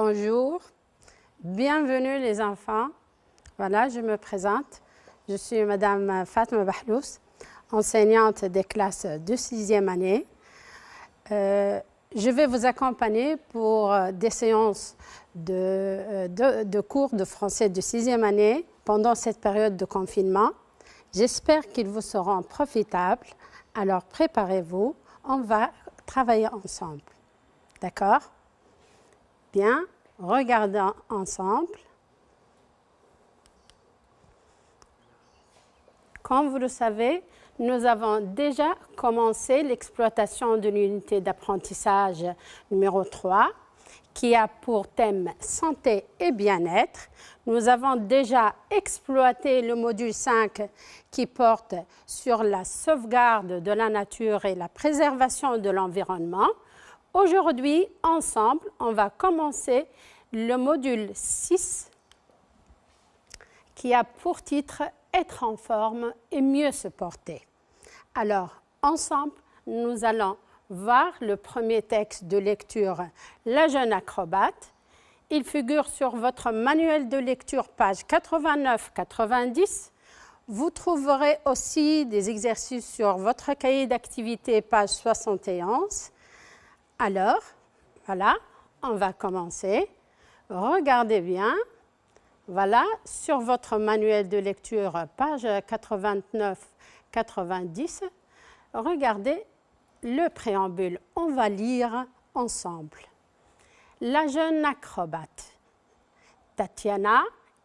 Bonjour, bienvenue les enfants. Voilà, je me présente. Je suis Madame Fatma Bahlous, enseignante des classes de 6e année. Je vais vous accompagner pour des séances de cours de français de 6e année pendant cette période de confinement. J'espère qu'ils vous seront profitables. Alors préparez-vous, on va travailler ensemble. D'accord? Bien, regardons ensemble. Comme vous le savez, nous avons déjà commencé l'exploitation de l'unité d'apprentissage numéro 3 qui a pour thème santé et bien-être. Nous avons déjà exploité le module 5 qui porte sur la sauvegarde de la nature et la préservation de l'environnement. Aujourd'hui, ensemble, on va commencer le module 6 qui a pour titre « Être en forme et mieux se porter ». Alors, ensemble, nous allons voir le premier texte de lecture « La jeune acrobate ». Il figure sur votre manuel de lecture, page 89-90. Vous trouverez aussi des exercices sur votre cahier d'activité, page 71. Alors, voilà, on va commencer. Regardez bien. Voilà, sur votre manuel de lecture, page 89-90, regardez le préambule. On va lire ensemble. La jeune acrobate. Tatiana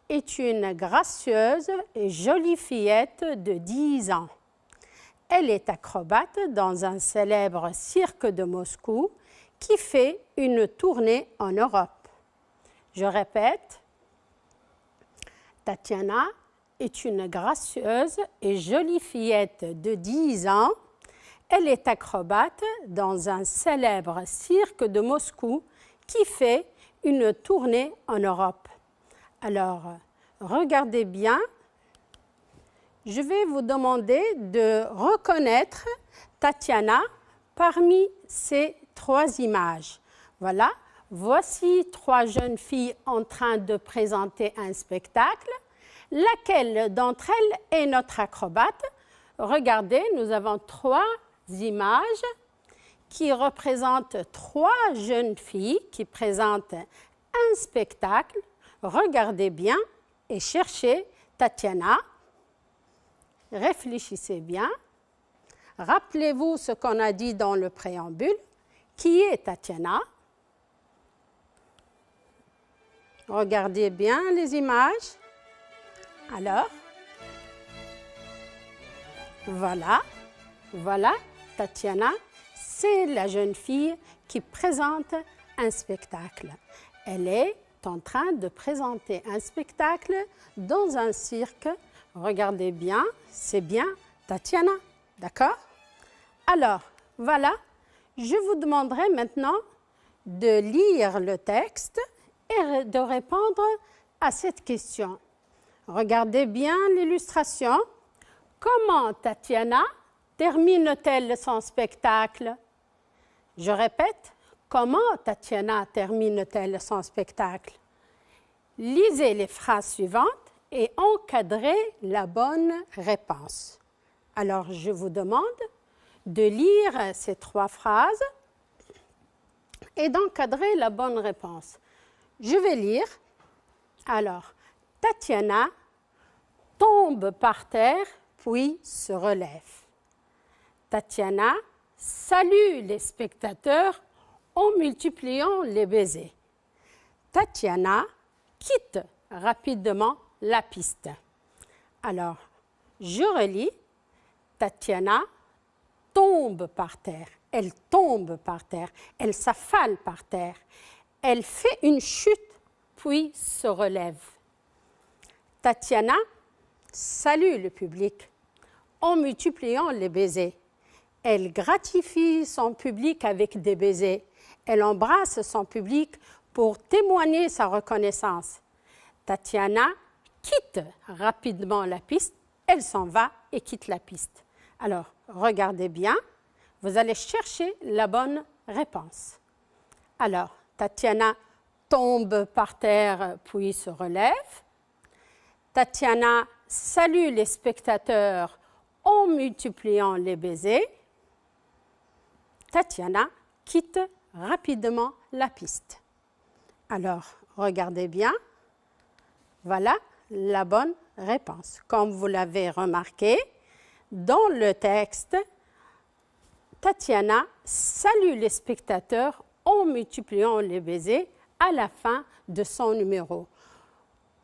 est une gracieuse et jolie fillette de 10 ans. Elle est acrobate dans un célèbre cirque de Moscou qui fait une tournée en Europe. Je répète, Tatiana est une gracieuse et jolie fillette de 10 ans. Elle est acrobate dans un célèbre cirque de Moscou qui fait une tournée en Europe. Alors, regardez bien. Je vais vous demander de reconnaître Tatiana parmi ces 3 images. Voilà. Voici 3 jeunes filles en train de présenter un spectacle. Laquelle d'entre elles est notre acrobate? Regardez, nous avons 3 images qui représentent 3 jeunes filles qui présentent un spectacle. Regardez bien et cherchez Tatiana. Réfléchissez bien. Rappelez-vous ce qu'on a dit dans le préambule. Qui est Tatiana? Regardez bien les images. Alors, voilà, Tatiana, c'est la jeune fille qui présente un spectacle. Elle est en train de présenter un spectacle dans un cirque. Regardez bien, c'est bien Tatiana, d'accord? Alors, voilà, je vous demanderai maintenant de lire le texte et de répondre à cette question. Regardez bien l'illustration. Comment Tatiana termine-t-elle son spectacle? Je répète, comment Tatiana termine-t-elle son spectacle? Lisez les phrases suivantes et encadrez la bonne réponse. Alors, je vous demande de lire ces 3 phrases et d'encadrer la bonne réponse. Je vais lire. Alors, Tatiana tombe par terre, puis se relève. Tatiana salue les spectateurs en multipliant les baisers. Tatiana quitte rapidement la piste. Alors, je relis. Tatiana tombe par terre. Elle tombe par terre. Elle s'affale par terre. Elle fait une chute, puis se relève. Tatiana salue le public en multipliant les baisers. Elle gratifie son public avec des baisers. Elle embrasse son public pour témoigner sa reconnaissance. Tatiana quitte rapidement la piste. Elle s'en va et quitte la piste. Alors, regardez bien. Vous allez chercher la bonne réponse. Alors, Tatiana tombe par terre puis se relève. Tatiana salue les spectateurs en multipliant les baisers. Tatiana quitte rapidement la piste. Alors, regardez bien. Voilà la bonne réponse. Comme vous l'avez remarqué, dans le texte, Tatiana salue les spectateurs en multipliant les baisers à la fin de son numéro.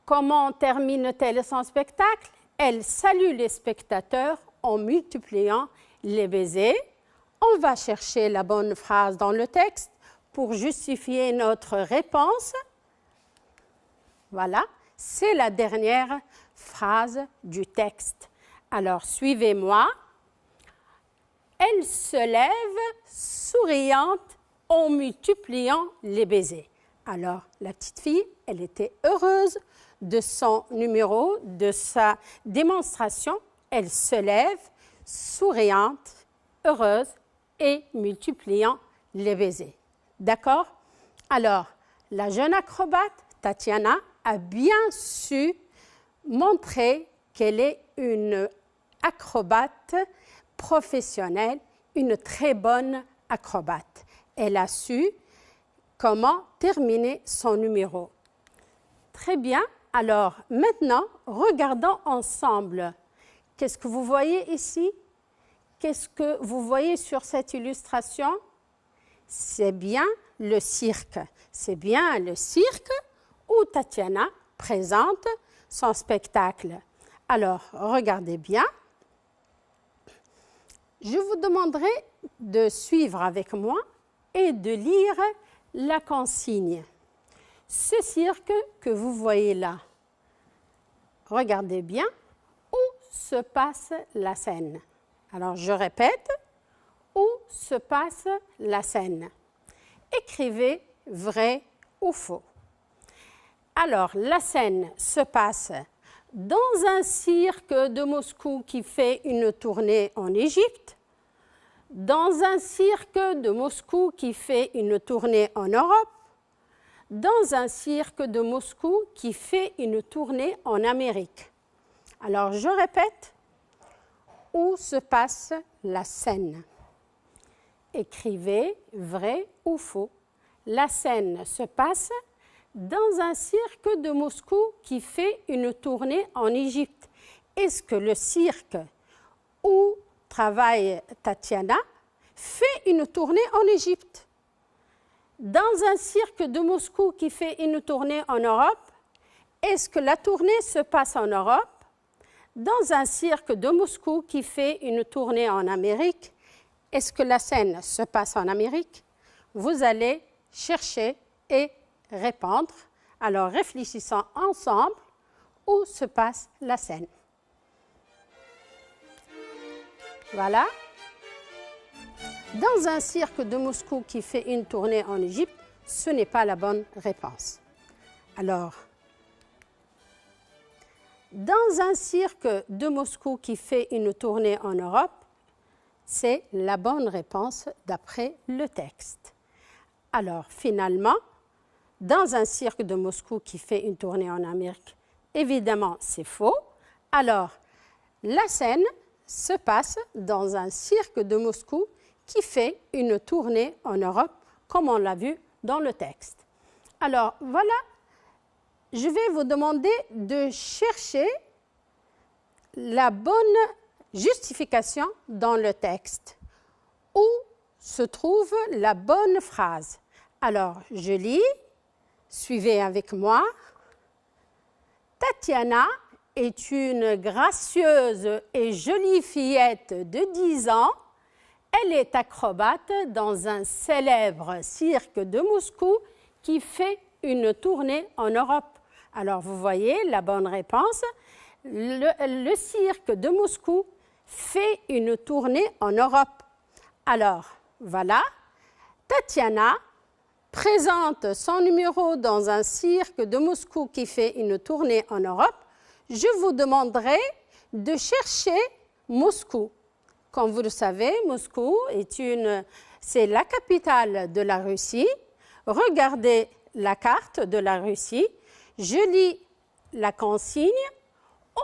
Comment termine-t-elle son spectacle? Elle salue les spectateurs en multipliant les baisers. On va chercher la bonne phrase dans le texte pour justifier notre réponse. Voilà, c'est la dernière phrase du texte. Alors, suivez-moi. Elle se lève souriante en multipliant les baisers. Alors, la petite fille, elle était heureuse de son numéro, de sa démonstration. Elle se lève souriante, heureuse et multipliant les baisers. D'accord? Alors, la jeune acrobate, Tatiana, a bien su montrer qu'elle est une acrobate professionnelle, une très bonne acrobate. Elle a su comment terminer son numéro. Très bien. Alors, maintenant, regardons ensemble. Qu'est-ce que vous voyez ici? Qu'est-ce que vous voyez sur cette illustration? C'est bien le cirque. C'est bien le cirque où Tatiana présente son spectacle. Alors, regardez bien. Je vous demanderai de suivre avec moi et de lire la consigne. Ce cirque que vous voyez là, regardez bien où se passe la scène. Alors, je répète, où se passe la scène? Écrivez vrai ou faux. Alors, la scène se passe dans un cirque de Moscou qui fait une tournée en Égypte, dans un cirque de Moscou qui fait une tournée en Europe, dans un cirque de Moscou qui fait une tournée en Amérique. Alors, je répète, où se passe la scène? Écrivez vrai ou faux. La scène se passe dans un cirque de Moscou qui fait une tournée en Égypte. Est-ce que le cirque où travaille Tatiana fait une tournée en Égypte? Dans un cirque de Moscou qui fait une tournée en Europe, est-ce que la tournée se passe en Europe? Dans un cirque de Moscou qui fait une tournée en Amérique, est-ce que la scène se passe en Amérique? Vous allez chercher et répondre. Alors, réfléchissons ensemble où se passe la scène. Voilà. Dans un cirque de Moscou qui fait une tournée en Égypte, ce n'est pas la bonne réponse. Alors, dans un cirque de Moscou qui fait une tournée en Europe, c'est la bonne réponse d'après le texte. Alors, finalement, dans un cirque de Moscou qui fait une tournée en Amérique, évidemment, c'est faux. Alors, la scène se passe dans un cirque de Moscou qui fait une tournée en Europe, comme on l'a vu dans le texte. Alors, voilà, je vais vous demander de chercher la bonne justification dans le texte. Où se trouve la bonne phrase? Alors, je lis, suivez avec moi. Tatiana est une gracieuse et jolie fillette de 10 ans. Elle est acrobate dans un célèbre cirque de Moscou qui fait une tournée en Europe. Alors, vous voyez la bonne réponse. Le cirque de Moscou fait une tournée en Europe. Alors, voilà, Tatiana présente son numéro dans un cirque de Moscou qui fait une tournée en Europe. Je vous demanderai de chercher Moscou. Comme vous le savez, Moscou c'est la capitale de la Russie. Regardez la carte de la Russie. Je lis la consigne.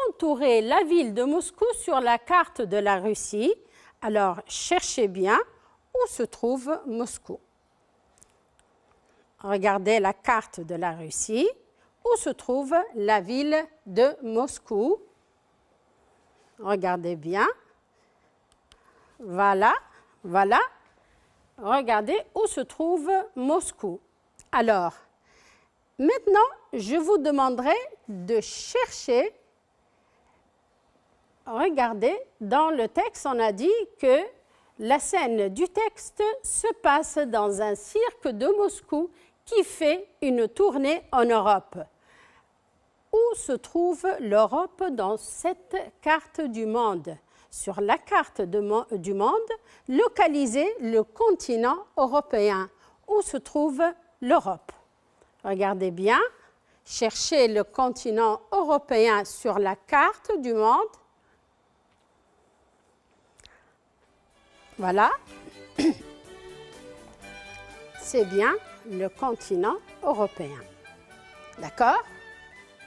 Entourer la ville de Moscou sur la carte de la Russie. Alors, cherchez bien où se trouve Moscou. Regardez la carte de la Russie. Où se trouve la ville de Moscou? Regardez bien. Voilà, voilà. Regardez où se trouve Moscou. Alors, maintenant, je vous demanderai de chercher. Regardez, dans le texte, on a dit que la scène du texte se passe dans un cirque de Moscou qui fait une tournée en Europe. Où se trouve l'Europe dans cette carte du monde? Sur la carte du monde, localisez le continent européen. Où se trouve l'Europe? Regardez bien, cherchez le continent européen sur la carte du monde. Voilà, c'est bien le continent européen. D'accord?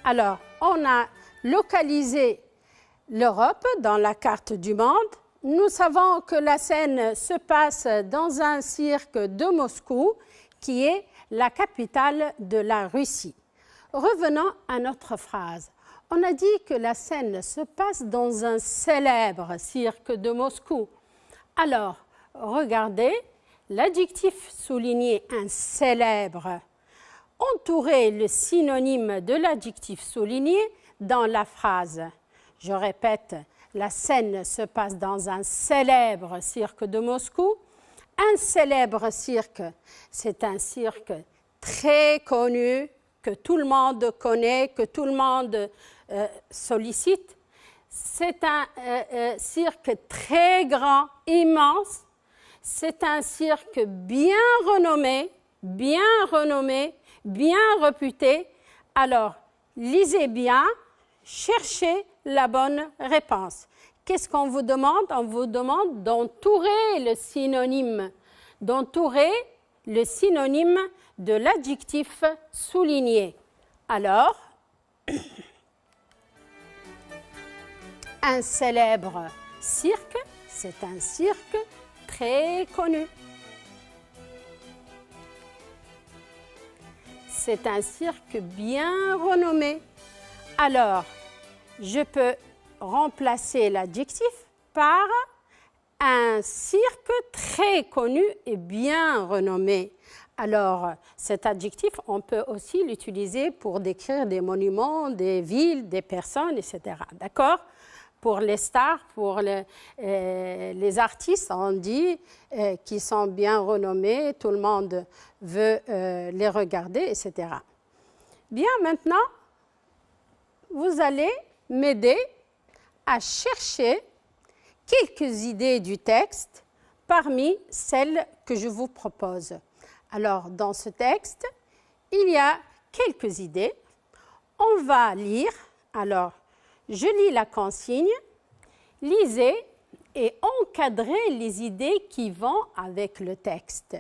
Alors, on a localisé l'Europe dans la carte du monde. Nous savons que la scène se passe dans un cirque de Moscou, qui est la capitale de la Russie. Revenons à notre phrase. On a dit que la scène se passe dans un célèbre cirque de Moscou. Alors, regardez, l'adjectif souligné un célèbre. Entourez le synonyme de l'adjectif souligné dans la phrase. Je répète, la scène se passe dans un célèbre cirque de Moscou. Un célèbre cirque, c'est un cirque très connu, que tout le monde connaît, que tout le monde sollicite. C'est un cirque très grand, immense. C'est un cirque bien renommé, bien réputé. Alors, lisez bien, cherchez la bonne réponse. Qu'est-ce qu'on vous demande? On vous demande d'entourer le synonyme, de l'adjectif souligné. Alors, un célèbre cirque, c'est un cirque très connu. C'est un cirque bien renommé. Alors, je peux remplacer l'adjectif par un cirque très connu et bien renommé. Alors, cet adjectif, on peut aussi l'utiliser pour décrire des monuments, des villes, des personnes, etc. D'accord? Pour les stars, pour les artistes, on dit qu'ils sont bien renommés, tout le monde veut les regarder, etc. Bien, maintenant, vous allez m'aider à chercher quelques idées du texte parmi celles que je vous propose. Alors, dans ce texte, il y a quelques idées. On va lire. Alors, je lis la consigne. Lisez et encadrez les idées qui vont avec le texte.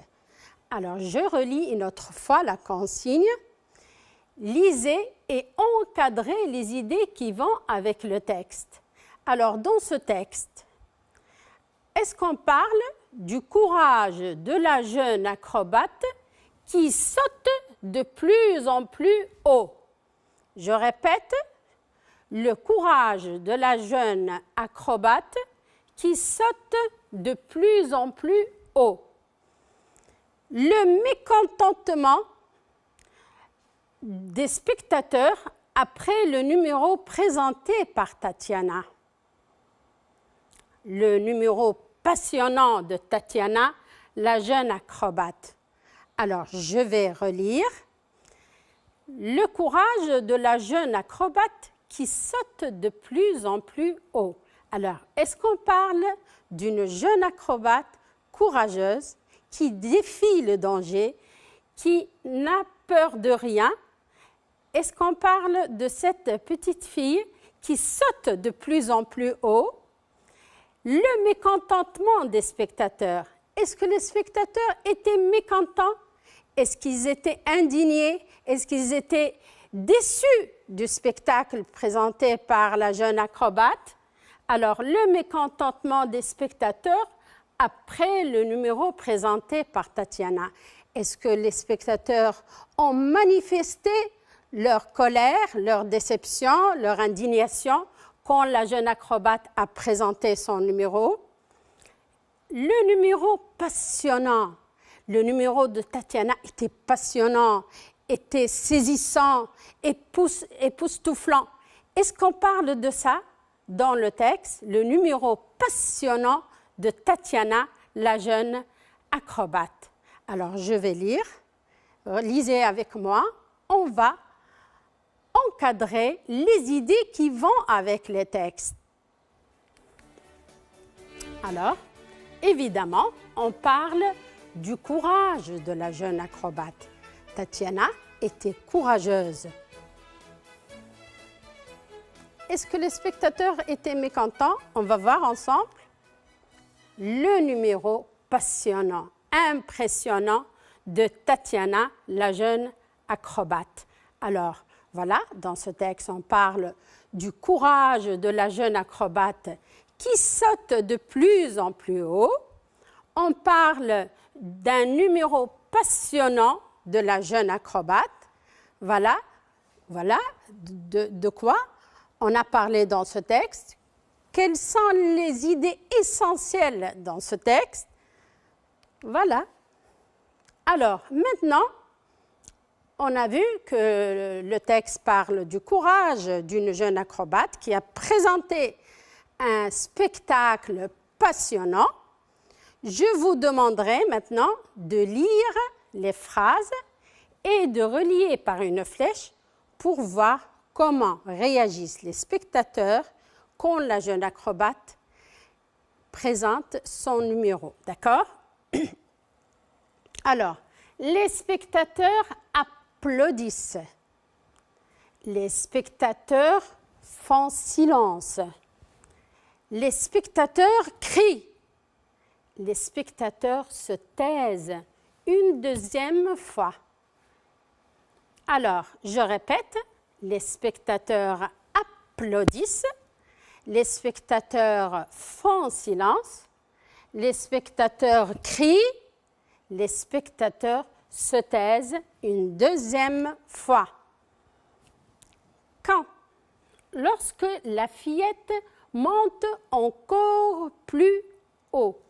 Alors, je relis une autre fois la consigne. Lisez et encadrez les idées qui vont avec le texte. Alors, dans ce texte, est-ce qu'on parle du courage de la jeune acrobate qui saute de plus en plus haut? Je répète, le courage de la jeune acrobate qui saute de plus en plus haut. Le mécontentement des spectateurs après le numéro présenté par Tatiana. Le numéro passionnant de Tatiana, la jeune acrobate. Alors, je vais relire. Le courage de la jeune acrobate qui saute de plus en plus haut. Alors, est-ce qu'on parle d'une jeune acrobate courageuse qui défie le danger, qui n'a peur de rien? Est-ce qu'on parle de cette petite fille qui saute de plus en plus haut? Le mécontentement des spectateurs. Est-ce que les spectateurs étaient mécontents? Est-ce qu'ils étaient indignés? Est-ce qu'ils étaient déçus du spectacle présenté par la jeune acrobate? Alors, le mécontentement des spectateurs après le numéro présenté par Tatiana. Est-ce que les spectateurs ont manifesté leur colère, leur déception, leur indignation quand la jeune acrobate a présenté son numéro? Le numéro passionnant, le numéro de Tatiana était passionnant, était saisissant, époustouflant. Est-ce qu'on parle de ça dans le texte? Le numéro passionnant de Tatiana, la jeune acrobate. Alors, je vais lire. Lisez avec moi. On va encadrer les idées qui vont avec les textes. Alors, évidemment, on parle du courage de la jeune acrobate. Tatiana était courageuse. Est-ce que les spectateurs étaient mécontents? On va voir ensemble. Le numéro passionnant, impressionnant de Tatiana, la jeune acrobate. Alors, voilà, dans ce texte, on parle du courage de la jeune acrobate qui saute de plus en plus haut. On parle d'un numéro passionnant de la jeune acrobate. Voilà de quoi on a parlé dans ce texte. Quelles sont les idées essentielles dans ce texte? Voilà. Alors, maintenant, on a vu que le texte parle du courage d'une jeune acrobate qui a présenté un spectacle passionnant. Je vous demanderai maintenant de lire les phrases et de relier par une flèche pour voir comment réagissent les spectateurs quand la jeune acrobate présente son numéro. D'accord? Alors, les spectateurs applaudissent. Les spectateurs font silence. Les spectateurs crient. Les spectateurs se taisent une deuxième fois. Alors, je répète, les spectateurs applaudissent. Les spectateurs font silence, les spectateurs crient, les spectateurs se taisent une deuxième fois. Quand? Lorsque la fillette monte encore plus haut,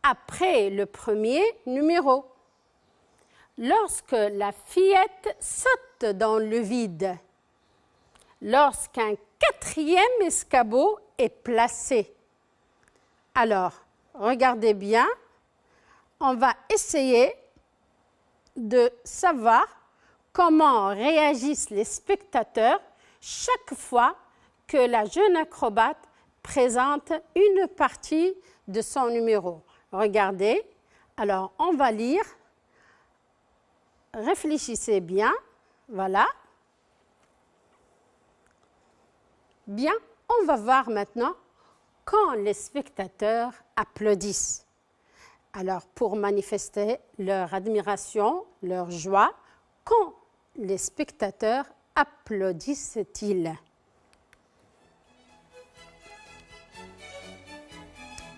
après le premier numéro. Lorsque la fillette saute dans le vide. Lorsqu'un quatrième escabeau est placé. Alors, regardez bien, on va essayer de savoir comment réagissent les spectateurs chaque fois que la jeune acrobate présente une partie de son numéro. Regardez, alors on va lire, réfléchissez bien, voilà. Bien, on va voir maintenant quand les spectateurs applaudissent. Alors, pour manifester leur admiration, leur joie, quand les spectateurs applaudissent-ils?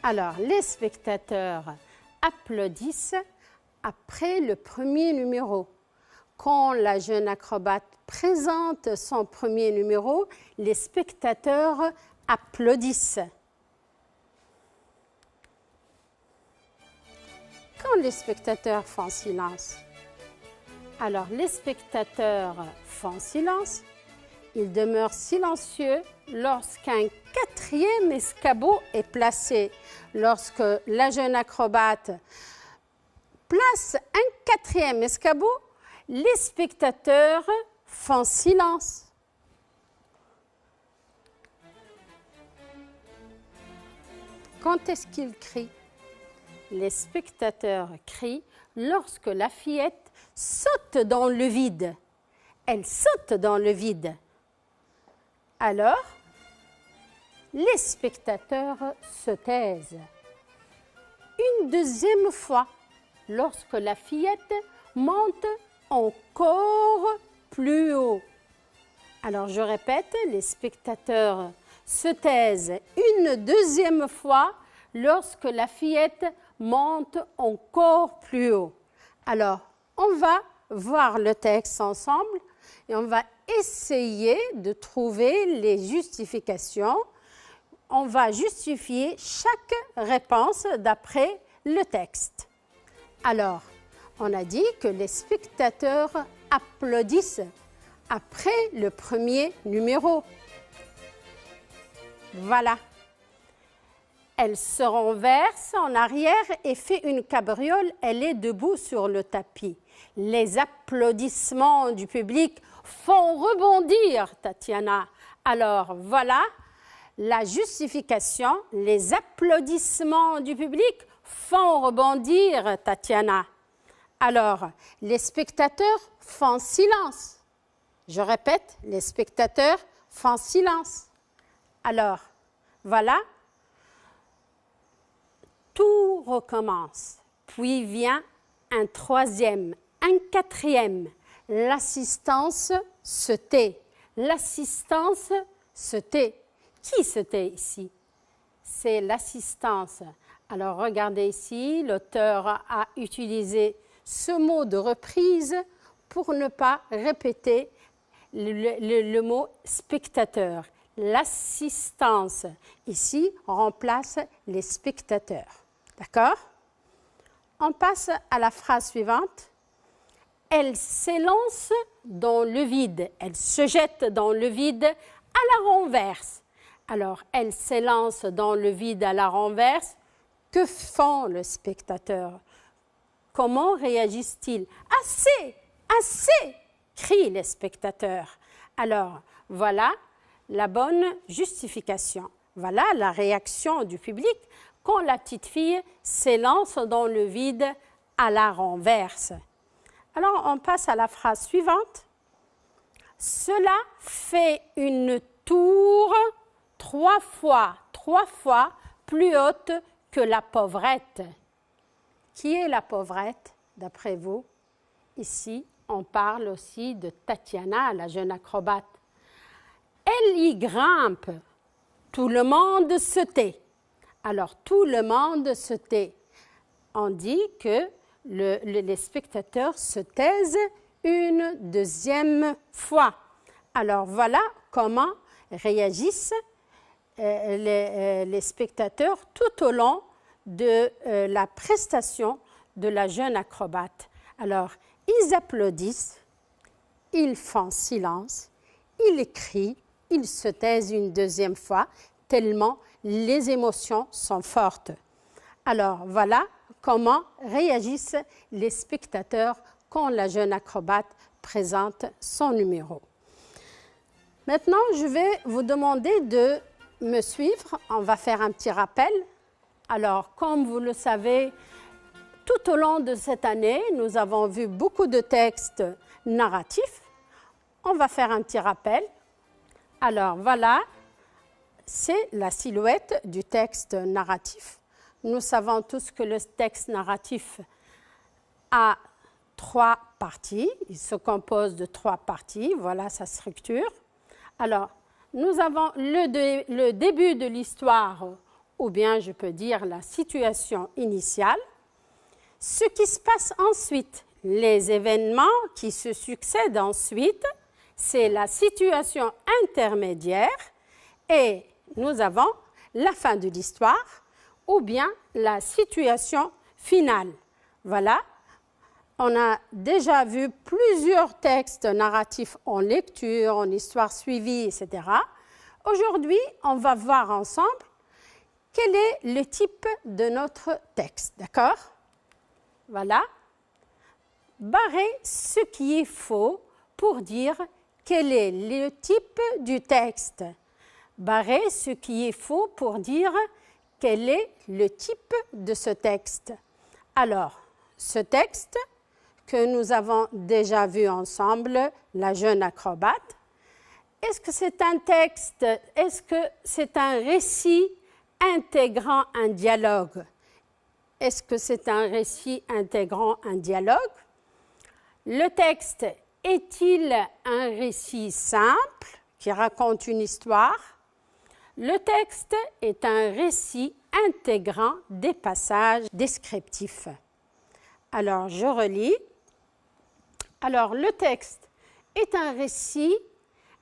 Alors, les spectateurs applaudissent après le premier numéro. Quand la jeune acrobate présente son premier numéro, les spectateurs applaudissent. Quand les spectateurs font silence, alors les spectateurs font silence, ils demeurent silencieux lorsqu'un quatrième escabeau est placé. Lorsque la jeune acrobate place un quatrième escabeau, les spectateurs font silence. Quand est-ce qu'ils crient? Les spectateurs crient lorsque la fillette saute dans le vide. Elle saute dans le vide. Alors, les spectateurs se taisent. Une deuxième fois, lorsque la fillette monte encore plus haut. Alors, je répète, les spectateurs se taisent une deuxième fois lorsque la fillette monte encore plus haut. Alors, on va voir le texte ensemble et on va essayer de trouver les justifications. On va justifier chaque réponse d'après le texte. Alors, on a dit que les spectateurs applaudissent après le premier numéro. Voilà. Elle se renverse en arrière et fait une cabriole. Elle est debout sur le tapis. Les applaudissements du public font rebondir Tatiana. Alors, voilà la justification. Les applaudissements du public font rebondir Tatiana. Alors, les spectateurs font silence. Je répète, les spectateurs font silence. Alors, voilà. Tout recommence. Puis vient un troisième, un quatrième. L'assistance se tait. L'assistance se tait. Qui se tait ici? C'est l'assistance. Alors, regardez ici, l'auteur a utilisé ce mot de reprise pour ne pas répéter le mot spectateur. L'assistance, ici, remplace les spectateurs. D'accord? On passe à la phrase suivante. Elle s'élance dans le vide. Elle se jette dans le vide à la renverse. Alors, elle s'élance dans le vide à la renverse. Que font le spectateur? Comment réagissent-ils? Assez! Assez! Crient les spectateurs. Alors, voilà la bonne justification. Voilà la réaction du public quand la petite fille s'élance dans le vide à la renverse. Alors, on passe à la phrase suivante. Cela fait une tour trois fois plus haute que la pauvrette. Qui est la pauvrette, d'après vous? Ici, on parle aussi de Tatiana, la jeune acrobate. Elle y grimpe. Tout le monde se tait. Alors, tout le monde se tait. On dit que les spectateurs se taisent une deuxième fois. Alors, voilà comment réagissent les spectateurs tout au long de la prestation de la jeune acrobate. Alors, ils applaudissent, ils font silence, ils crient, ils se taisent une deuxième fois, tellement les émotions sont fortes. Alors, voilà comment réagissent les spectateurs quand la jeune acrobate présente son numéro. Maintenant, je vais vous demander de me suivre. On va faire un petit rappel. Alors, comme vous le savez, tout au long de cette année, nous avons vu beaucoup de textes narratifs. On va faire un petit rappel. Alors, voilà, c'est la silhouette du texte narratif. Nous savons tous que le texte narratif a 3 parties. Il se compose de 3 parties. Voilà sa structure. Alors, nous avons le début de l'histoire, ou bien je peux dire la situation initiale. Ce qui se passe ensuite, les événements qui se succèdent ensuite, c'est la situation intermédiaire et nous avons la fin de l'histoire ou bien la situation finale. Voilà, on a déjà vu plusieurs textes narratifs en lecture, en histoire suivie, etc. Aujourd'hui, on va voir ensemble quel est le type de notre texte, d'accord? Voilà. Barrer ce qui est faux pour dire quel est le type du texte. Barrer ce qui est faux pour dire quel est le type de ce texte. Alors, ce texte que nous avons déjà vu ensemble, la jeune acrobate, est-ce que c'est un texte, est-ce que c'est un récit intégrant un dialogue? Est-ce que c'est un récit intégrant un dialogue? Le texte est-il un récit simple qui raconte une histoire? Le texte est un récit intégrant des passages descriptifs. Alors, je relis. Alors, le texte est un récit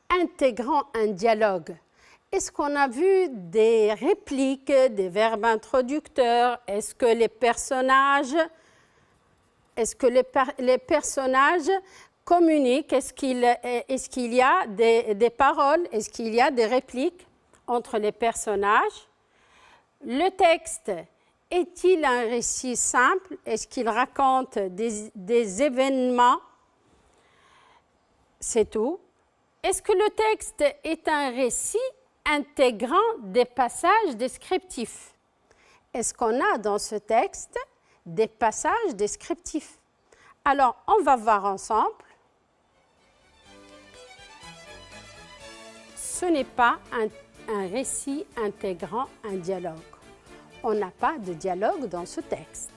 intégrant un dialogue. Est-ce qu'on a vu des répliques, des verbes introducteurs? Est-ce que les personnages communiquent? Est-ce qu'il y a des paroles? Est-ce qu'il y a des répliques entre les personnages? Le texte est-il un récit simple? Est-ce qu'il raconte des événements? C'est tout. Est-ce que le texte est un récit intégrant des passages descriptifs? Est-ce qu'on a dans ce texte des passages descriptifs? Alors, on va voir ensemble. Ce n'est pas un récit intégrant un dialogue. On n'a pas de dialogue dans ce texte.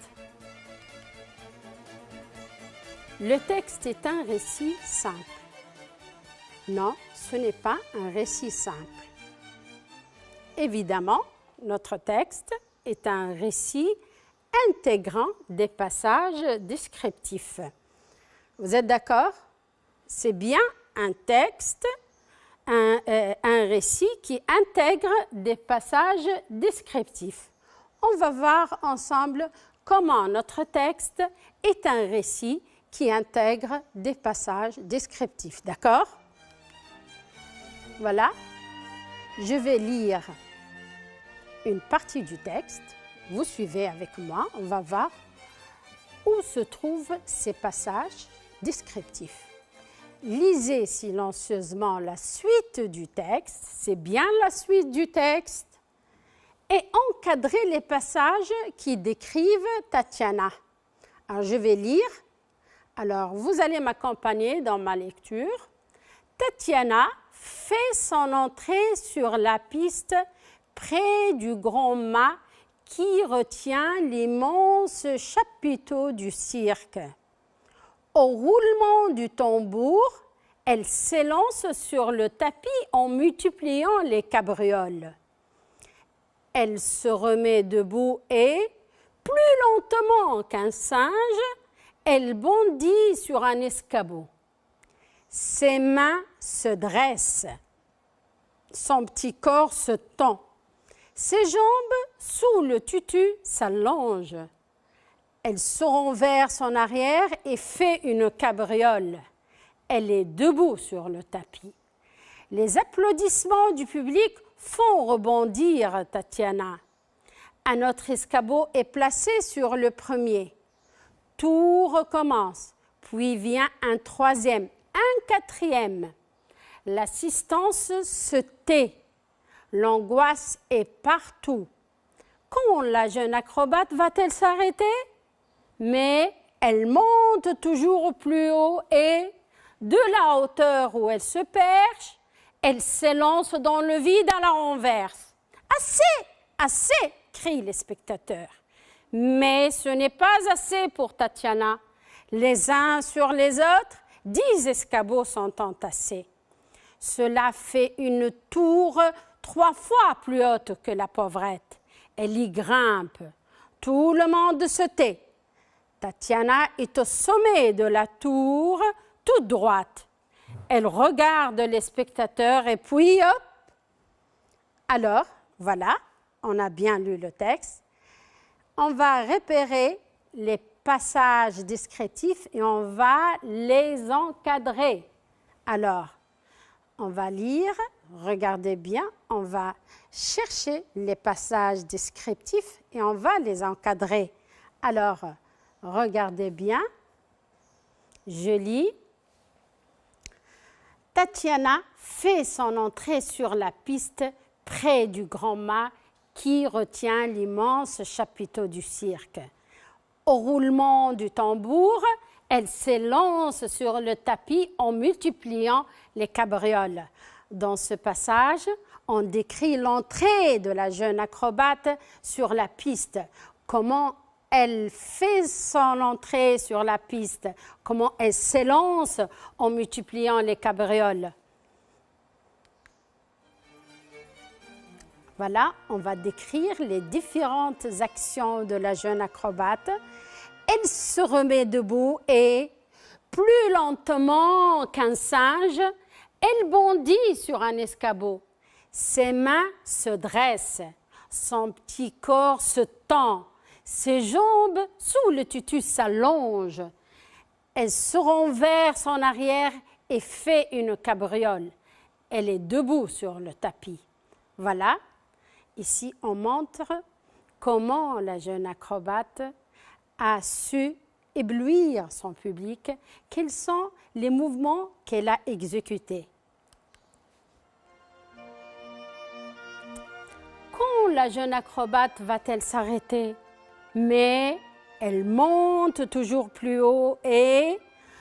Le texte est un récit simple. Non, ce n'est pas un récit simple. Évidemment, notre texte est un récit intégrant des passages descriptifs. Vous êtes d'accord? C'est bien un texte, un récit qui intègre des passages descriptifs. On va voir ensemble comment notre texte est un récit qui intègre des passages descriptifs. D'accord? Voilà. Je vais lire une partie du texte. Vous suivez avec moi. On va voir où se trouvent ces passages descriptifs. Lisez silencieusement la suite du texte. C'est bien la suite du texte. Et encadrez les passages qui décrivent Tatiana. Alors, je vais lire. Alors, vous allez m'accompagner dans ma lecture. Tatiana fait son entrée sur la piste près du grand mât qui retient l'immense chapiteau du cirque. Au roulement du tambour, elle s'élance sur le tapis en multipliant les cabrioles. Elle se remet debout et, plus lentement qu'un singe, elle bondit sur un escabeau. Ses mains se dressent, son petit corps se tend, ses jambes sous le tutu s'allongent. Elle se renverse en arrière et fait une cabriole. Elle est debout sur le tapis. Les applaudissements du public font rebondir Tatiana. Un autre escabeau est placé sur le premier. Tout recommence, puis vient un troisième, un quatrième. L'assistance se tait. L'angoisse est partout. Quand la jeune acrobate va-t-elle s'arrêter? Mais elle monte toujours plus haut et, de la hauteur où elle se perche, elle s'élance dans le vide à la renverse. « Assez! Assez !» crient les spectateurs. Mais ce n'est pas assez pour Tatiana. Les uns sur les autres, 10 escabeaux sont entassés. Cela fait une tour 3 fois plus haute que la pauvrette. Elle y grimpe. Tout le monde se tait. Tatiana est au sommet de la tour, toute droite. Elle regarde les spectateurs et puis hop. Alors, voilà, on a bien lu le texte. On va repérer les passages descriptifs et on va les encadrer. Alors, on va lire, regardez bien, on va chercher les passages descriptifs et on va les encadrer. Alors, regardez bien, je lis. Tatiana fait son entrée sur la piste près du grand mât qui retient l'immense chapiteau du cirque. Au roulement du tambour, elle s'élance sur le tapis en multipliant les cabrioles. Dans ce passage, on décrit l'entrée de la jeune acrobate sur la piste, comment elle fait son entrée sur la piste, comment elle s'élance en multipliant les cabrioles. Voilà, on va décrire les différentes actions de la jeune acrobate. Elle se remet debout et, plus lentement qu'un singe, elle bondit sur un escabeau. Ses mains se dressent, son petit corps se tend, ses jambes sous le tutu s'allongent. Elle se renverse en arrière et fait une cabriole. Elle est debout sur le tapis. Voilà, ici on montre comment la jeune acrobate a su éblouir son public, quels sont les mouvements qu'elle a exécutés. Quand la jeune acrobate va-t-elle s'arrêter? Mais elle monte toujours plus haut et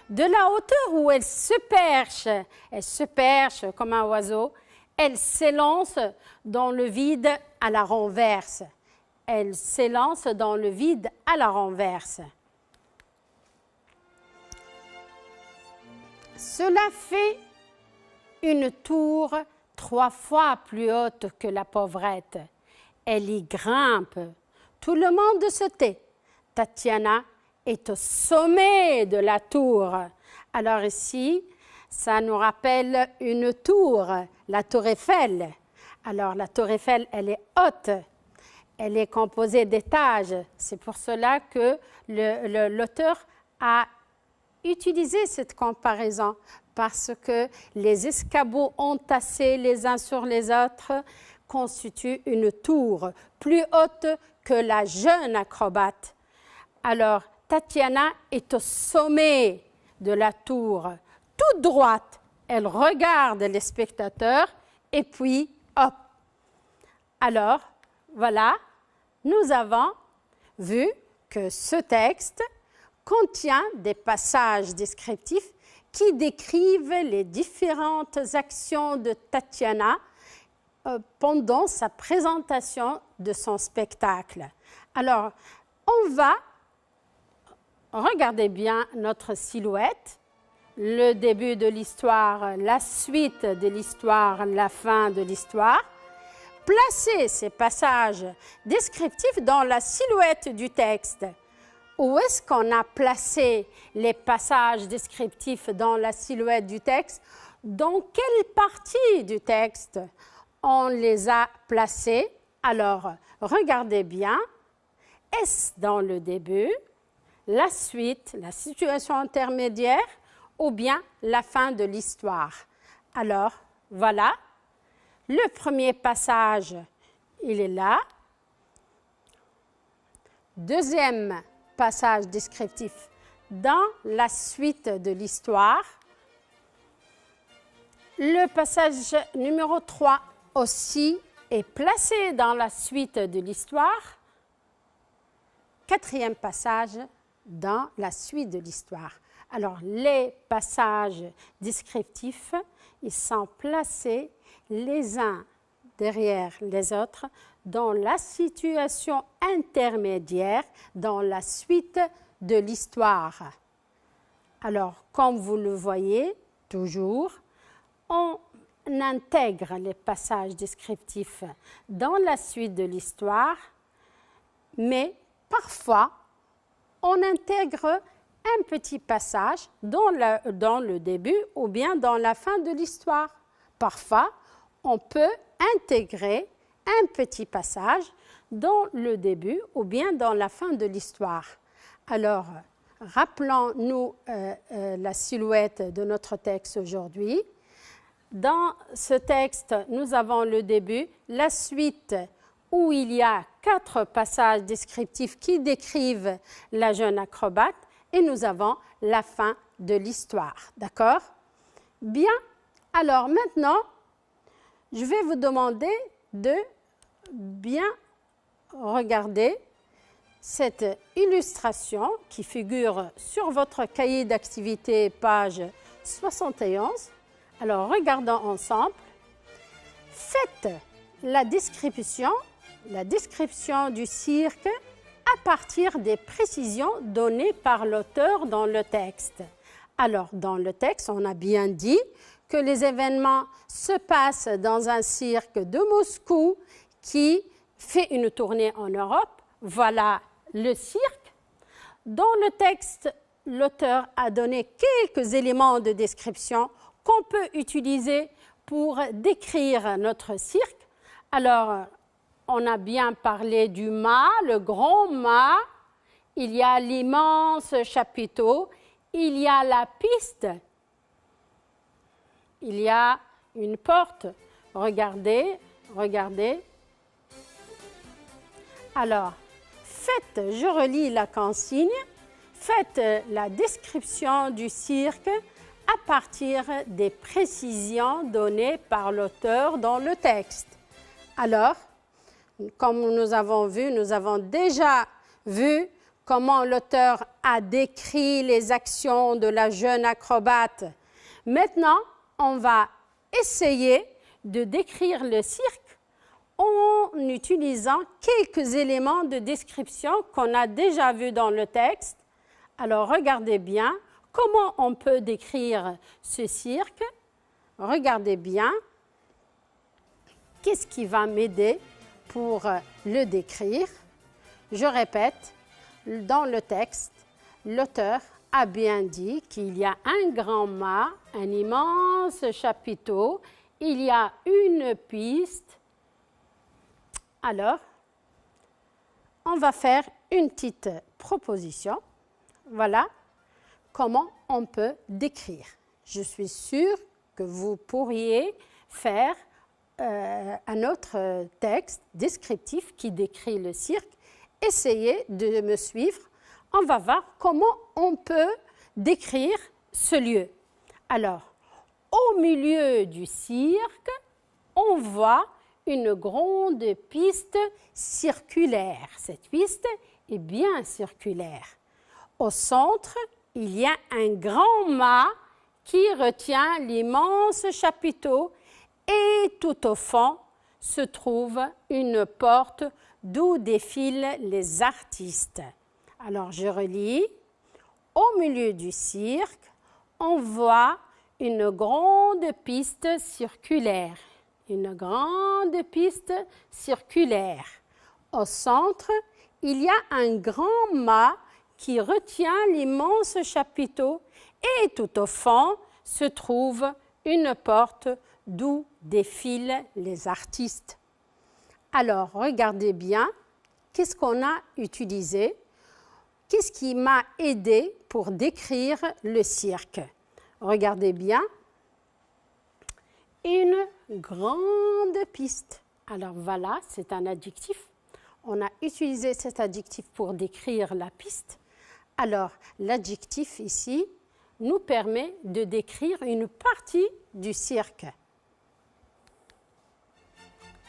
de la hauteur où elle se perche comme un oiseau, elle s'élance dans le vide à la renverse. Elle s'élance dans le vide à la renverse. Cela fait une tour 3 fois plus haute que la pauvrette. Elle y grimpe. Tout le monde se tait. Tatiana est au sommet de la tour. Alors ici, ça nous rappelle une tour, la tour Eiffel. Alors la tour Eiffel, elle est haute. Elle est composée d'étages. C'est pour cela que l'auteur a utilisé cette comparaison, parce que les escabeaux entassés les uns sur les autres constituent une tour plus haute que la jeune acrobate. Alors, Tatiana est au sommet de la tour, toute droite. Elle regarde les spectateurs et puis, hop. Alors, voilà, nous avons vu que ce texte contient des passages descriptifs qui décrivent les différentes actions de Tatiana pendant sa présentation de son spectacle. Alors, on va regarder bien notre silhouette, le début de l'histoire, la suite de l'histoire, la fin de l'histoire. Placer ces passages descriptifs dans la silhouette du texte. Où est-ce qu'on a placé les passages descriptifs dans la silhouette du texte? Dans quelle partie du texte on les a placés? Alors, regardez bien. Est-ce dans le début, la suite, la situation intermédiaire ou bien la fin de l'histoire? Alors, voilà. Le premier passage, il est là. Deuxième passage descriptif dans la suite de l'histoire. Le passage numéro 3 aussi est placé dans la suite de l'histoire. Quatrième passage dans la suite de l'histoire. Alors, les passages descriptifs, ils sont placés les uns derrière les autres dans la situation intermédiaire, dans la suite de l'histoire. Alors, comme vous le voyez, toujours, on intègre les passages descriptifs dans la suite de l'histoire, mais parfois, on intègre un petit passage dans le début ou bien dans la fin de l'histoire. Parfois, on peut intégrer un petit passage dans le début ou bien dans la fin de l'histoire. Alors, rappelons-nous la silhouette de notre texte aujourd'hui. Dans ce texte, nous avons le début, la suite où il y a 4 passages descriptifs qui décrivent la jeune acrobate et nous avons la fin de l'histoire. D'accord? Bien, alors maintenant, je vais vous demander de bien regarder cette illustration qui figure sur votre cahier d'activité, page 71. Alors, regardons ensemble. Faites la description du cirque à partir des précisions données par l'auteur dans le texte. Alors, dans le texte, on a bien dit que les événements se passent dans un cirque de Moscou qui fait une tournée en Europe. Voilà le cirque. Dans le texte, l'auteur a donné quelques éléments de description qu'on peut utiliser pour décrire notre cirque. Alors, on a bien parlé du mât, le grand mât. Il y a l'immense chapiteau. Il y a la piste. Il y a une porte. Regardez, regardez. Alors, je relis la consigne. Faites la description du cirque à partir des précisions données par l'auteur dans le texte. Alors, comme nous avons déjà vu comment l'auteur a décrit les actions de la jeune acrobate. Maintenant, on va essayer de décrire le cirque en utilisant quelques éléments de description qu'on a déjà vus dans le texte. Alors, regardez bien comment on peut décrire ce cirque. Regardez bien. Qu'est-ce qui va m'aider pour le décrire? Je répète, dans le texte, l'auteur a bien dit qu'il y a un grand mât, un immense chapiteau, il y a une piste. Alors, on va faire une petite proposition. Voilà comment on peut décrire. Je suis sûre que vous pourriez faire un autre texte descriptif qui décrit le cirque. Essayez de me suivre. On va voir comment on peut décrire ce lieu. Alors, au milieu du cirque, on voit une grande piste circulaire. Cette piste est bien circulaire. Au centre, il y a un grand mât qui retient l'immense chapiteau et tout au fond se trouve une porte d'où défilent les artistes. Alors, je relis. Au milieu du cirque, on voit une grande piste circulaire. Une grande piste circulaire. Au centre, il y a un grand mât qui retient l'immense chapiteau et tout au fond se trouve une porte d'où défilent les artistes. Alors, regardez bien, qu'est-ce qu'on a utilisé? Qu'est-ce qui m'a aidé pour décrire le cirque? Regardez bien. Une grande piste. Alors voilà, c'est un adjectif. On a utilisé cet adjectif pour décrire la piste. Alors, l'adjectif ici nous permet de décrire une partie du cirque.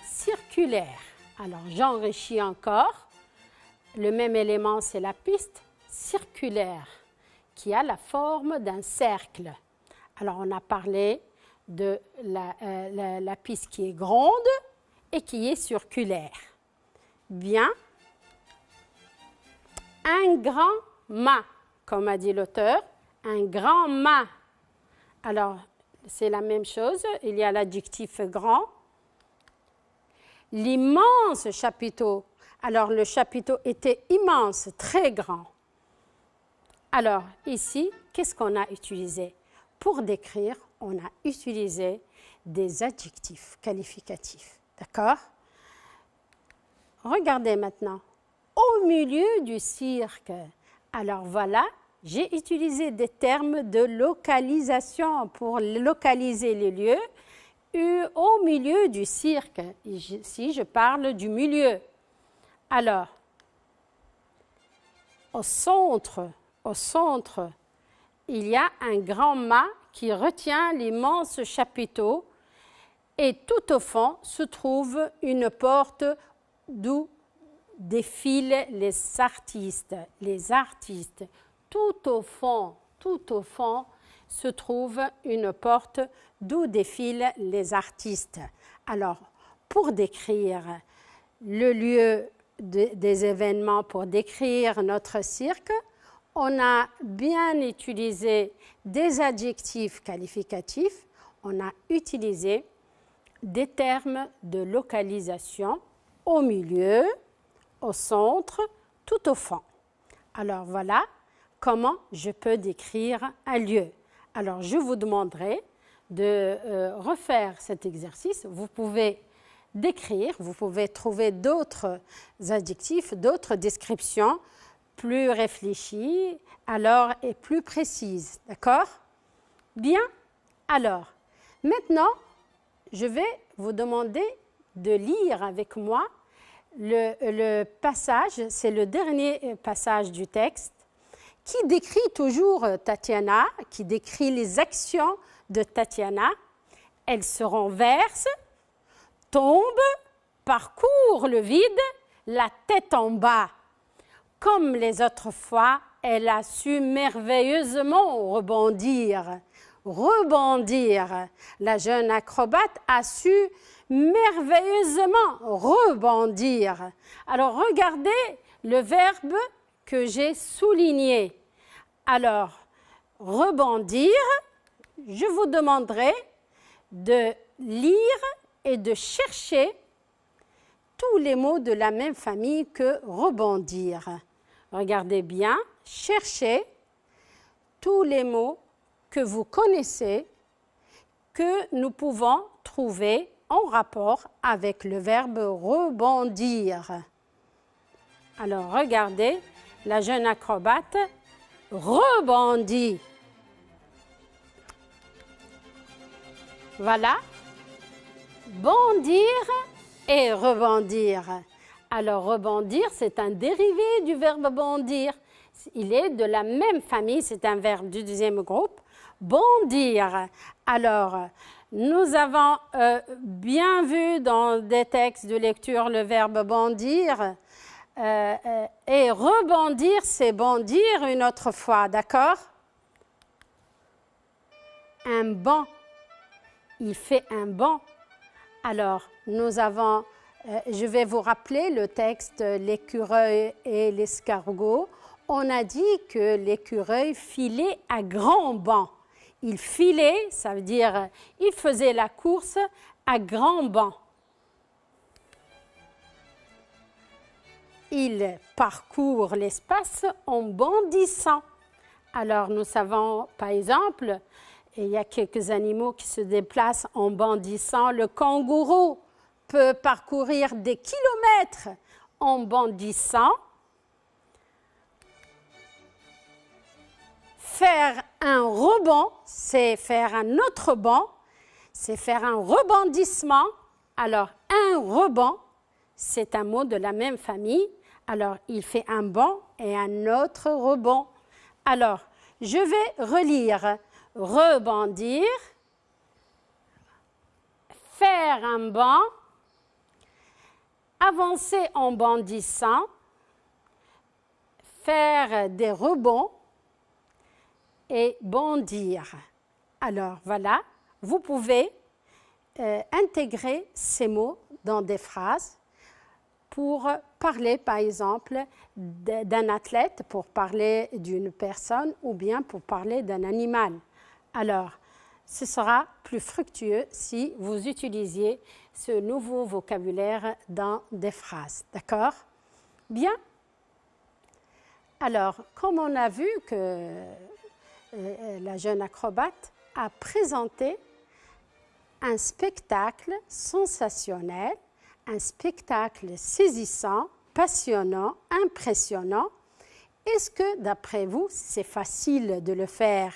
Circulaire. Alors, j'enrichis encore. Le même élément, c'est la piste circulaire qui a la forme d'un cercle. Alors, on a parlé de la piste qui est grande et qui est circulaire. Bien. Un grand mât, comme a dit l'auteur, un grand mât. Alors, c'est la même chose, il y a l'adjectif grand. L'immense chapiteau. Alors, le chapiteau était immense, très grand. Alors, ici, qu'est-ce qu'on a utilisé? Pour décrire, on a utilisé des adjectifs qualificatifs. D'accord? Regardez maintenant. Au milieu du cirque. Alors, voilà, j'ai utilisé des termes de localisation pour localiser les lieux. Au milieu du cirque. Ici, je parle du milieu. Alors, au centre, il y a un grand mât qui retient l'immense chapiteau et tout au fond se trouve une porte d'où défilent les artistes. Les artistes. Tout au fond se trouve une porte d'où défilent les artistes. Alors, pour décrire le lieu des événements pour décrire notre cirque. On a bien utilisé des adjectifs qualificatifs. On a utilisé des termes de localisation au milieu, au centre, tout au fond. Alors voilà comment je peux décrire un lieu. Alors je vous demanderai de refaire cet exercice. Vous pouvez décrire, vous pouvez trouver d'autres adjectifs, d'autres descriptions plus réfléchies alors et plus précises. D'accord? Bien. Alors, maintenant, je vais vous demander de lire avec moi le passage, c'est le dernier passage du texte, qui décrit toujours Tatiana, qui décrit les actions de Tatiana. Elle se renverse, tombe, parcourt le vide, la tête en bas. Comme les autres fois, elle a su merveilleusement rebondir. Rebondir. La jeune acrobate a su merveilleusement rebondir. Alors, regardez le verbe que j'ai souligné. Alors, rebondir, je vous demanderai de lire et de chercher tous les mots de la même famille que rebondir. Regardez bien, cherchez tous les mots que vous connaissez, que nous pouvons trouver en rapport avec le verbe rebondir. Alors, regardez, la jeune acrobate rebondit. Voilà, bondir et rebondir. Alors, rebondir, c'est un dérivé du verbe bondir. Il est de la même famille, c'est un verbe du deuxième groupe. Bondir. Alors, nous avons bien vu dans des textes de lecture le verbe bondir. Et rebondir, c'est bondir une autre fois, d'accord? Un bond. Il fait un bond. Alors, nous avons, je vais vous rappeler le texte l'écureuil et l'escargot. On a dit que l'écureuil filait à grands bonds. Il filait, ça veut dire il faisait la course à grands bonds. Il parcourt l'espace en bondissant. Alors, nous savons, par exemple, il y a quelques animaux qui se déplacent en bondissant. Le kangourou peut parcourir des kilomètres en bondissant. Faire un rebond, c'est faire un autre bond, c'est faire un rebondissement. Alors, un rebond, c'est un mot de la même famille. Alors, il fait un bond et un autre rebond. Alors, je vais relire. Rebondir, faire un bond, avancer en bondissant, faire des rebonds et bondir. Alors, voilà, vous pouvez intégrer ces mots dans des phrases pour parler, par exemple, d'un athlète, pour parler d'une personne ou bien pour parler d'un animal. Alors, ce sera plus fructueux si vous utilisiez ce nouveau vocabulaire dans des phrases. D'accord? Bien. Alors, comme on a vu que la jeune acrobate a présenté un spectacle sensationnel, un spectacle saisissant, passionnant, impressionnant, est-ce que, d'après vous, c'est facile de le faire?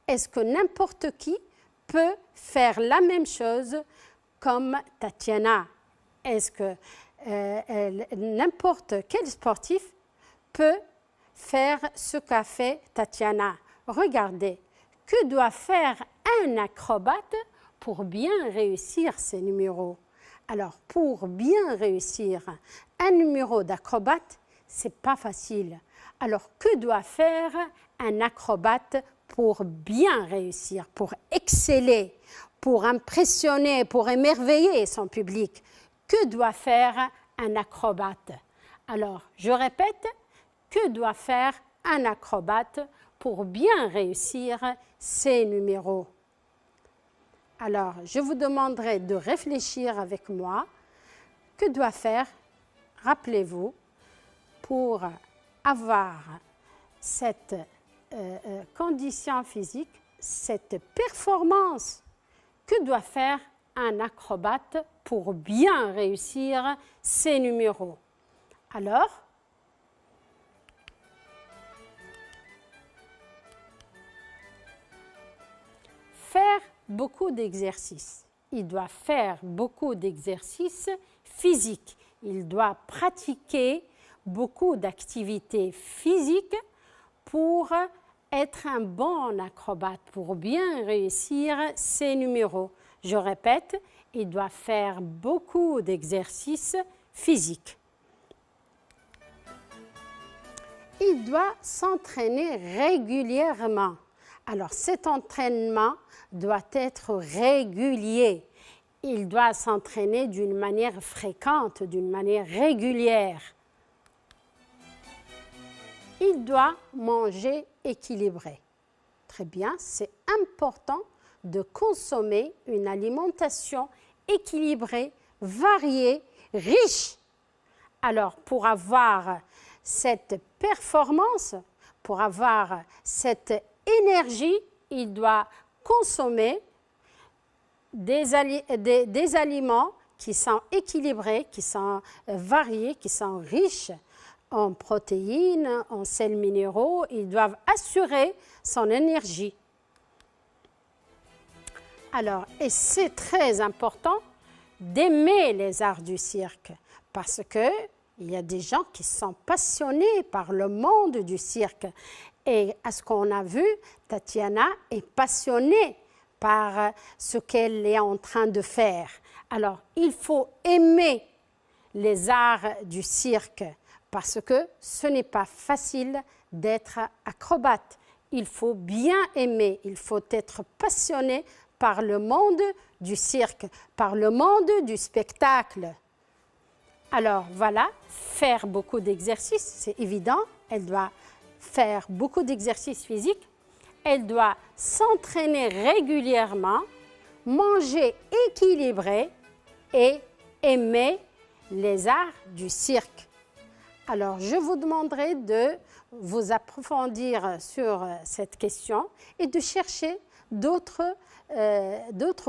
Est-ce que n'importe qui peut faire la même chose comme Tatiana? Est-ce que n'importe quel sportif peut faire ce qu'a fait Tatiana? Regardez, que doit faire un acrobate pour bien réussir ses numéros? Alors, pour bien réussir un numéro d'acrobate, ce n'est pas facile. Alors, que doit faire un acrobate pour bien réussir, pour exceller, pour impressionner, pour émerveiller son public? Que doit faire un acrobate? Alors, je répète, que doit faire un acrobate pour bien réussir ces numéros? Alors, je vous demanderai de réfléchir avec moi. Que doit faire, rappelez-vous, pour avoir cette condition physique, cette performance? Que doit faire un acrobate pour bien réussir ces numéros? Alors, faire beaucoup d'exercices. Il doit faire beaucoup d'exercices physiques. Il doit pratiquer beaucoup d'activités physiques pour être un bon acrobate, pour bien réussir ses numéros. Je répète, il doit faire beaucoup d'exercices physiques. Il doit s'entraîner régulièrement. Alors, cet entraînement doit être régulier. Il doit s'entraîner d'une manière fréquente, d'une manière régulière. Il doit manger équilibré. Très bien, c'est important de consommer une alimentation équilibrée, variée, riche. Alors, pour avoir cette performance, pour avoir cette énergie, il doit consommer des aliments qui sont équilibrés, qui sont variés, qui sont riches en protéines, en sels minéraux. Ils doivent assurer son énergie. Alors, et c'est très important d'aimer les arts du cirque parce qu'il y a des gens qui sont passionnés par le monde du cirque. Et à ce qu'on a vu, Tatiana est passionnée par ce qu'elle est en train de faire. Alors, il faut aimer les arts du cirque parce que ce n'est pas facile d'être acrobate. Il faut bien aimer, il faut être passionné par le monde du cirque, par le monde du spectacle. Alors voilà, faire beaucoup d'exercices, c'est évident. Elle doit faire beaucoup d'exercices physiques. Elle doit s'entraîner régulièrement, manger équilibré et aimer les arts du cirque. Alors, je vous demanderai de vous approfondir sur cette question et de chercher d'autres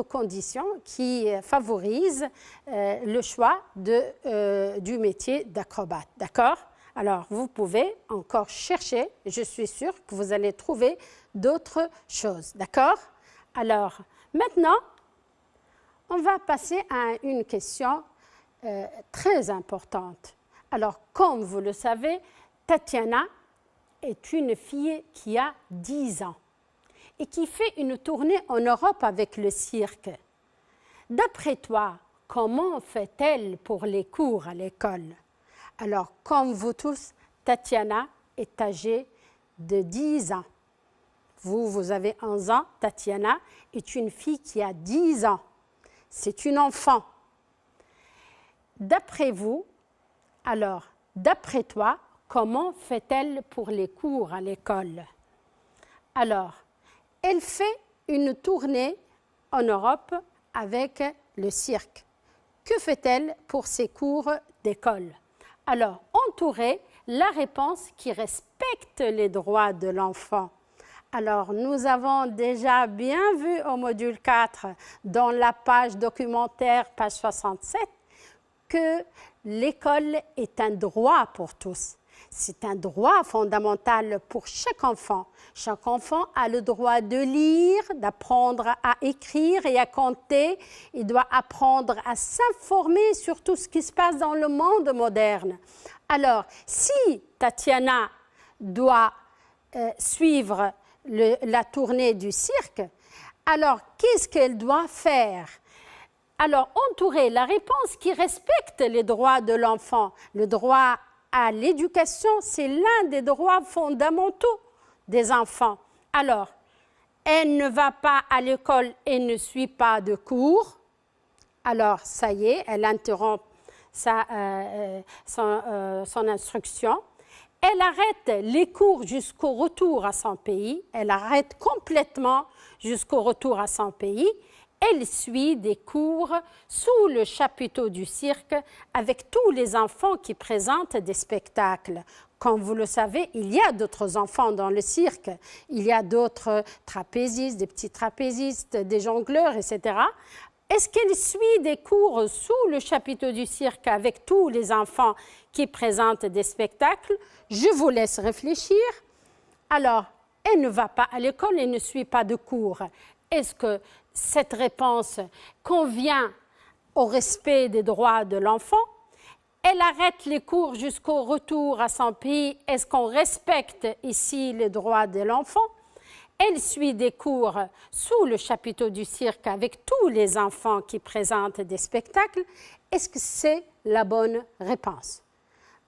conditions qui favorisent le choix du métier d'acrobate. D'accord? Alors, vous pouvez encore chercher. Je suis sûre que vous allez trouver d'autres choses. D'accord? Alors, maintenant, on va passer à une question très importante. Alors, comme vous le savez, Tatiana est une fille qui a 10 ans et qui fait une tournée en Europe avec le cirque. D'après toi, comment fait-elle pour les cours à l'école? Alors, comme vous tous, Tatiana est âgée de 10 ans. Vous avez 11 ans, Tatiana est une fille qui a 10 ans. C'est une enfant. D'après vous, alors, d'après toi, comment fait-elle pour les cours à l'école? Alors, elle fait une tournée en Europe avec le cirque. Que fait-elle pour ses cours d'école? Alors, entourez la réponse qui respecte les droits de l'enfant. Alors, nous avons déjà bien vu au module 4, dans la page documentaire, page 67, que l'école est un droit pour tous. C'est un droit fondamental pour chaque enfant. Chaque enfant a le droit de lire, d'apprendre à écrire et à compter. Il doit apprendre à s'informer sur tout ce qui se passe dans le monde moderne. Alors, si Tatiana doit suivre la tournée du cirque, alors qu'est-ce qu'elle doit faire? Alors, entourer la réponse qui respecte les droits de l'enfant. Le droit à l'éducation, c'est l'un des droits fondamentaux des enfants. Alors, elle ne va pas à l'école et ne suit pas de cours. Alors, ça y est, elle interrompt son instruction. Elle arrête les cours jusqu'au retour à son pays. Elle arrête complètement jusqu'au retour à son pays. Elle suit des cours sous le chapiteau du cirque avec tous les enfants qui présentent des spectacles. Comme vous le savez, il y a d'autres enfants dans le cirque. Il y a d'autres trapézistes, des petits trapézistes, des jongleurs, etc. Est-ce qu'elle suit des cours sous le chapiteau du cirque avec tous les enfants qui présentent des spectacles? Je vous laisse réfléchir. Alors, elle ne va pas à l'école et ne suit pas de cours. Est-ce que cette réponse convient au respect des droits de l'enfant? Elle arrête les cours jusqu'au retour à son pays. Est-ce qu'on respecte ici les droits de l'enfant? Elle suit des cours sous le chapiteau du cirque avec tous les enfants qui présentent des spectacles. Est-ce que c'est la bonne réponse?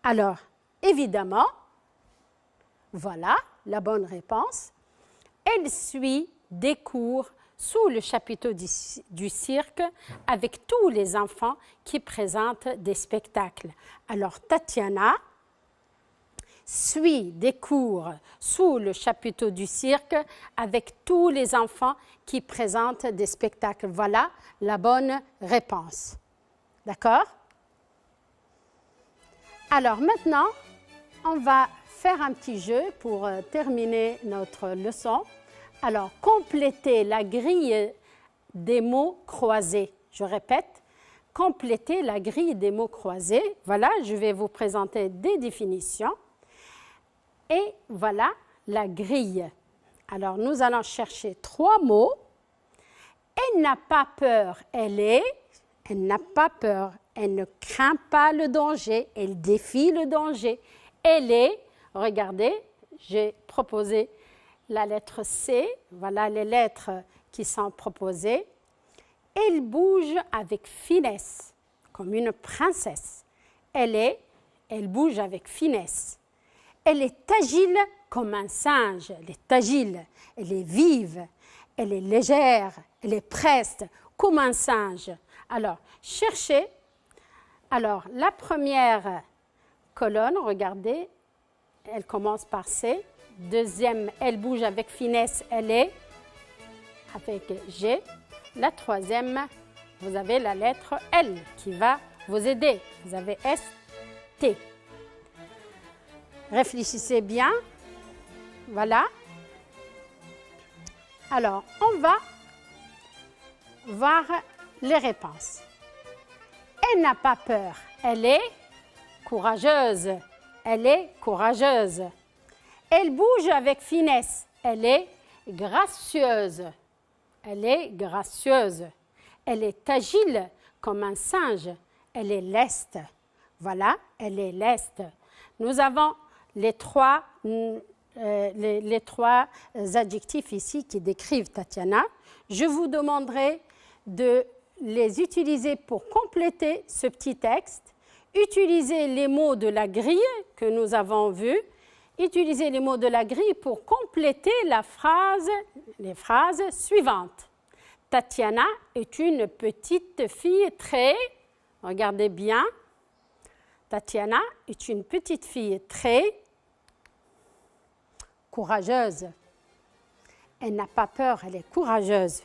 Alors, évidemment, voilà la bonne réponse. Elle suit des cours sous le chapiteau du cirque avec tous les enfants qui présentent des spectacles. Alors, Tatiana suit des cours sous le chapiteau du cirque avec tous les enfants qui présentent des spectacles. Voilà la bonne réponse. D'accord? Alors maintenant, on va faire un petit jeu pour terminer notre leçon. Alors, complétez la grille des mots croisés. Je répète, complétez la grille des mots croisés. Voilà, je vais vous présenter des définitions. Et voilà la grille. Alors, nous allons chercher 3 mots. Elle n'a pas peur, elle est. Elle n'a pas peur, elle ne craint pas le danger, elle défie le danger. Elle est, regardez, j'ai proposé la lettre C. Voilà les lettres qui sont proposées. Elle bouge avec finesse, comme une princesse. Elle bouge avec finesse. Elle est agile comme un singe. Elle est agile, elle est vive, elle est légère, elle est preste comme un singe. Alors, cherchez. Alors, la première colonne, regardez, elle commence par C. Deuxième, elle bouge avec finesse, elle est avec G. La troisième, vous avez la lettre L qui va vous aider. Vous avez S, T. Réfléchissez bien. Voilà. Alors, on va voir les réponses. Elle n'a pas peur. Elle est courageuse. Elle est courageuse. Elle bouge avec finesse. Elle est gracieuse. Elle est gracieuse. Elle est agile comme un singe. Elle est leste. Voilà, elle est leste. Nous avons les trois adjectifs ici qui décrivent Tatiana. Je vous demanderai de les utiliser pour compléter ce petit texte. Utilisez les mots de la grille que nous avons vus. Utilisez les mots de la grille pour compléter les phrases suivantes. Tatiana est une petite fille très... Regardez bien. Tatiana est une petite fille très courageuse. Elle n'a pas peur, elle est courageuse.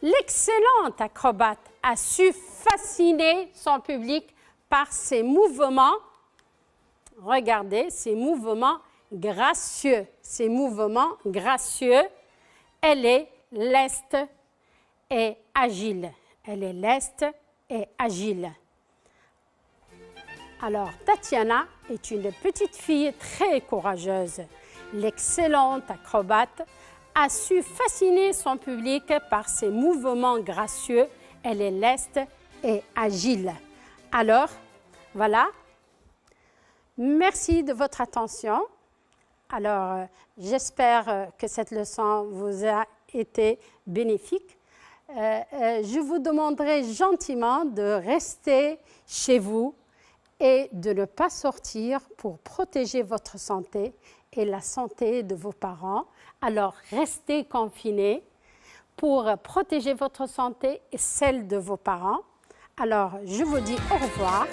L'excellente acrobate a su fasciner son public par ses mouvements. Regardez, ses mouvements gracieux. Ses mouvements gracieux. Elle est leste et agile. Elle est leste et agile. Alors, Tatiana est une petite fille très courageuse. L'excellente acrobate a su fasciner son public par ses mouvements gracieux. Elle est leste et agile. Alors, voilà. Merci de votre attention. Alors, j'espère que cette leçon vous a été bénéfique. Je vous demanderai gentiment de rester chez vous et de ne pas sortir pour protéger votre santé et la santé de vos parents. Alors, restez confinés pour protéger votre santé et celle de vos parents. Alors, je vous dis au revoir.